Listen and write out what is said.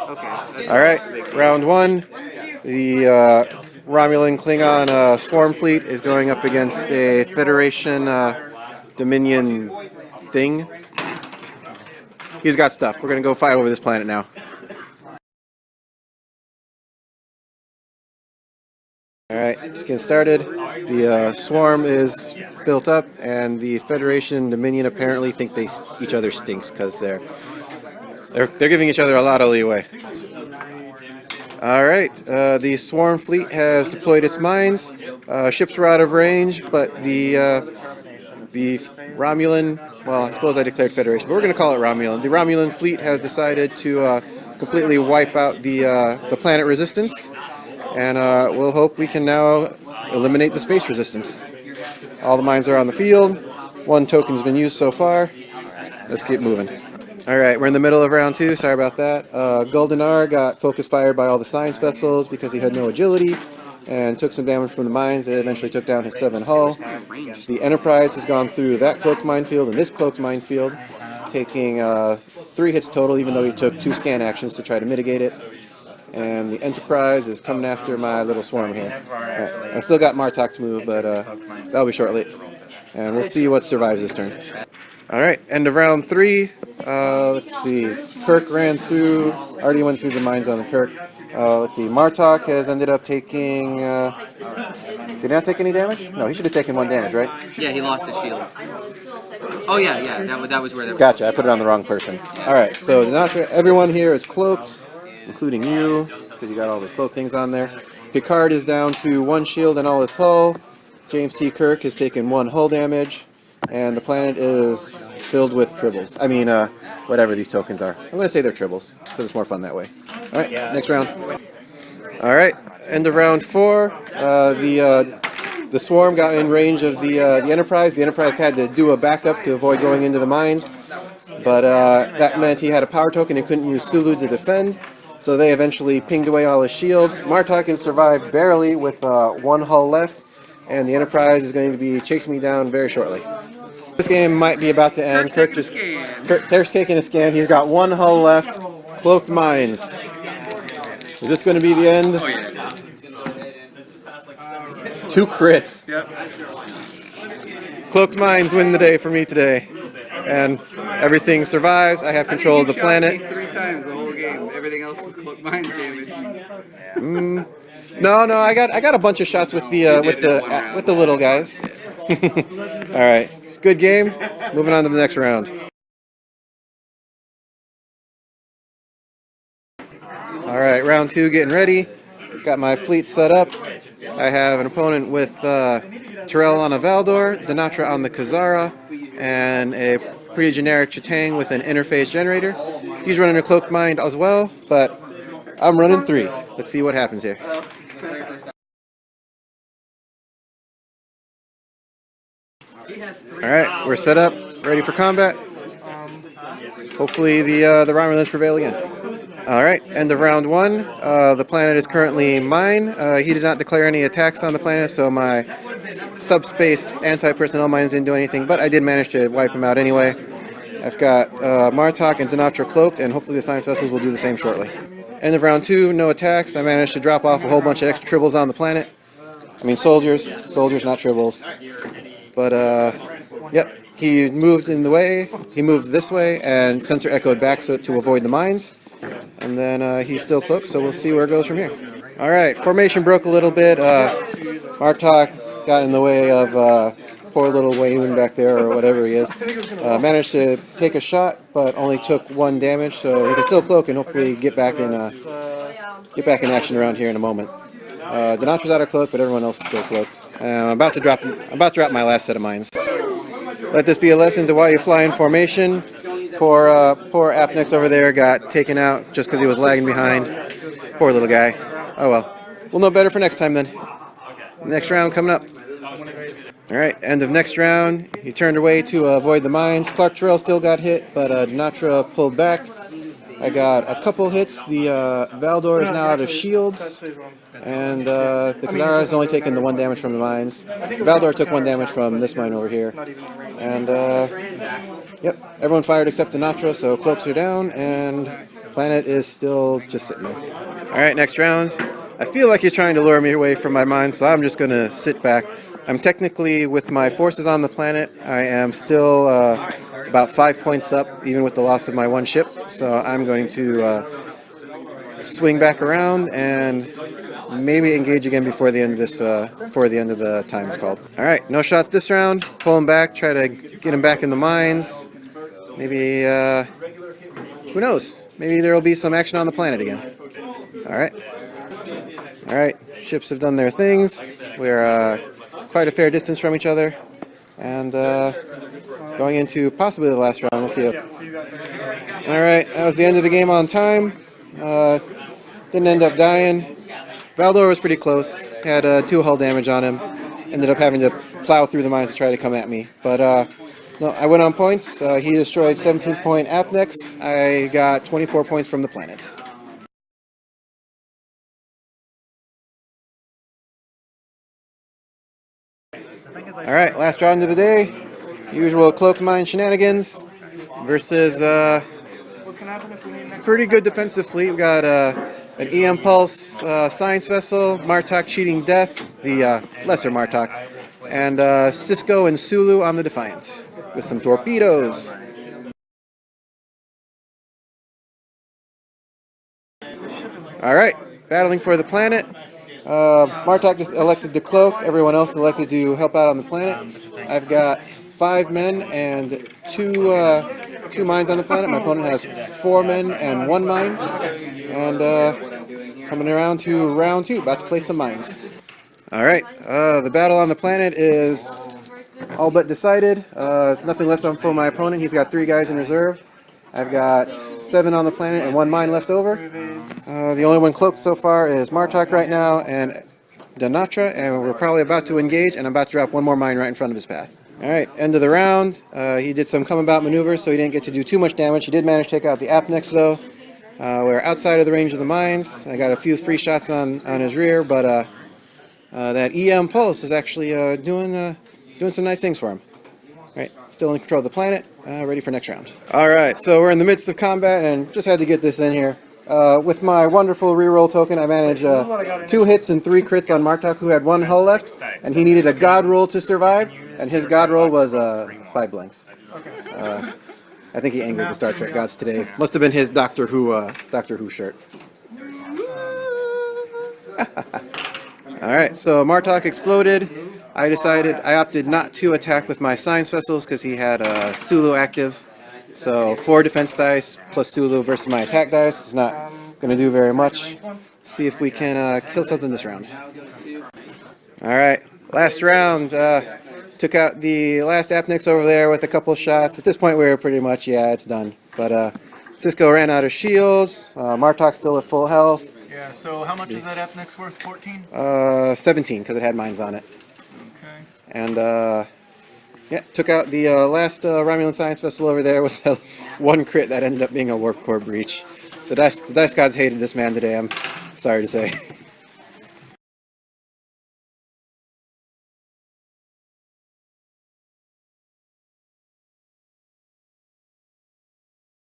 Okay. Alright, round one. The Romulan Klingon swarm fleet is going up against a Federation Dominion thing. He's got stuff. We're going to go fight over this planet now. Alright, just getting started. The swarm is built up, and the Federation Dominion apparently think each other stinks because they're giving each other a lot of leeway. Alright, the swarm fleet has deployed its mines. Ships are out of range, but the Romulan, well, I suppose I declared Federation, but we're going to call it Romulan. The Romulan fleet has decided to completely wipe out the planet resistance, and we'll hope we can now eliminate the space resistance. All the mines are on the field. One token's been used so far. Let's keep moving. Alright, we're in the middle of round two. Sorry about that. Goldenar got focus fired by all the science vessels because he had no agility and took some damage from the mines. It eventually took down his 7 hull. The Enterprise has gone through that cloaked minefield and this cloaked minefield, taking 3 hits total, even though he took 2 scan actions to try to mitigate it. And the Enterprise is coming after my little swarm here. Right. I still got Martok to move, but that'll be shortly. And we'll see what survives this turn. Alright, end of round 3. Let's see. Kirk ran through, already went through the mines on the Kirk. Let's see. Martok has ended up taking. Did he not take any damage? No, he should have taken 1 damage, right? Yeah, he lost his shield. Oh, yeah. That was where they were. Gotcha, I put it on the wrong person. Alright, so everyone here is cloaked, including you, because you got all those cloak things on there. Picard is down to 1 shield and all his hull. James T. Kirk has taken 1 hull damage. And the planet is filled with tribbles. I mean, whatever these tokens are. I'm going to say they're tribbles, because it's more fun that way. Alright, next round. Alright, end of round 4. The swarm got in range of the Enterprise. The Enterprise had to do a backup to avoid going into the mines. But that meant he had a power token and couldn't use Sulu to defend. So they eventually pinged away all his shields. Martok can survive barely with 1 hull left. And the Enterprise is going to be chasing me down very shortly. This game might be about to end. Kirk's taking a scan. He's got 1 hull left. Cloaked mines. Is this going to be the end? Oh, yeah. 2 crits. Yep. Cloaked mines win the day for me today. And everything survives. I have control of the planet. 3 times the whole game. Everything else was cloaked mine damage. No, I got a bunch of shots with the little guys. All right. Good game. Moving on to the next round. Alright, round 2 getting ready. Got my fleet set up. I have an opponent with Terrell on a Valdor, Denatra on the Kazara, and a pretty generic Chitang with an interface generator. He's running a cloaked mine as well, but I'm running 3. Let's see what happens here. Alright, we're set up, ready for combat. Hopefully the Romulans prevail again. Alright, end of round 1. The planet is currently mine. He did not declare any attacks on the planet, so my subspace anti-personnel mines didn't do anything, but I did manage to wipe him out anyway. I've got Martok and Denatra cloaked, and hopefully the science vessels will do the same shortly. End of round 2, no attacks. I managed to drop off a whole bunch of extra tribbles on the planet. I mean soldiers, not tribbles. But, yep, he moved in the way, he moved this way, and sensor echoed back to avoid the mines. And then he's still cloaked, so we'll see where it goes from here. Alright, formation broke a little bit. Martok got in the way of poor little Wayne back there, or whatever he is. Managed to take a shot, but only took 1 damage, so he can still cloak and hopefully get back in action around here in a moment. Denatra's out of cloak, but everyone else is still cloaked. I'm about to drop my last set of mines. Let this be a lesson to why you fly in formation. Poor Apnex over there got taken out just because he was lagging behind. Poor little guy. Oh well. We'll know better for next time then. Next round coming up. Alright, end of next round. He turned away to avoid the mines. Clark Terrell still got hit, but Denatra pulled back. I got a couple hits. The Valdor is now out of shields. And the Kazara has only taken the 1 damage from the mines. Valdor took 1 damage from this mine over here. And, yep, everyone fired except Denatra, so cloaks are down, and Planet is still just sitting there. Alright, next round. I feel like he's trying to lure me away from my mine, so I'm just going to sit back. I'm technically, with my forces on the planet, I am still about 5 points up, even with the loss of my one ship. So I'm going to swing back around and maybe engage again before the end of this, before the end of the time is called. All right, no shots this round. Pull him back, try to get him back in the mines. Maybe, who knows? Maybe there will be some action on the planet again. All right. All right, ships have done their things. We're quite a fair distance from each other, and going into possibly the last round. We'll see. All right, that was the end of the game on time. Didn't end up dying. Valdor was pretty close. Had 2 hull damage on him. Ended up having to plow through the mines to try to come at me. But no, I went on points. He destroyed 17-point Apnex. I got 24 points from the planet. All right, last round of the day. Usual cloaked mine shenanigans versus pretty good defensive fleet. We got an EM Pulse science vessel, Martok cheating death, the lesser Martok, and Cisco and Sulu on the Defiant with some torpedoes. All right, battling for the planet. Martok is elected to cloak. Everyone else elected to help out on the planet. I've got 5 men and 2 mines on the planet. My opponent has 4 men and 1 mine. And coming around to round 2, about to play some mines. All right, the battle on the planet is all but decided. Nothing left on for my opponent. He's got 3 guys in reserve. I've got 7 on the planet and 1 mine left over. The only one cloaked so far is Martok right now and Danatra, and we're probably about to engage, and I'm about to drop 1 more mine right in front of his path. Alright, end of the round. He did some come about maneuvers, so he didn't get to do too much damage. He did manage to take out the Apnex though. We're outside of the range of the mines. I got a few free shots on his rear, but that EM Pulse is actually doing some nice things for him. Alright, still in control of the planet, ready for next round. Alright, so we're in the midst of combat and just had to get this in here. With my wonderful reroll token, I managed 2 hits and 3 crits on Martok, who had 1 hull left, and he needed a god roll to survive, and his god roll was 5 blanks. I think he angered the Star Trek gods today. Must have been his Doctor Who shirt. Alright, so Martok exploded. I opted not to attack with my science vessels because he had Sulu active. So 4 defense dice plus Sulu versus my attack dice is not going to do very much. See if we can kill something this round. Alright, last round. Took out the last Apnex over there with a couple shots. At this point we were pretty much, yeah, it's done. But Cisco ran out of shields. Martok's still at full health. Yeah, so how much is that Apnex worth? 14? 17 because it had mines on it. Okay. And yeah, took out the last Romulan science vessel over there with 1 crit that ended up being a warp core breach. The dice gods hated this man today, I'm sorry to say.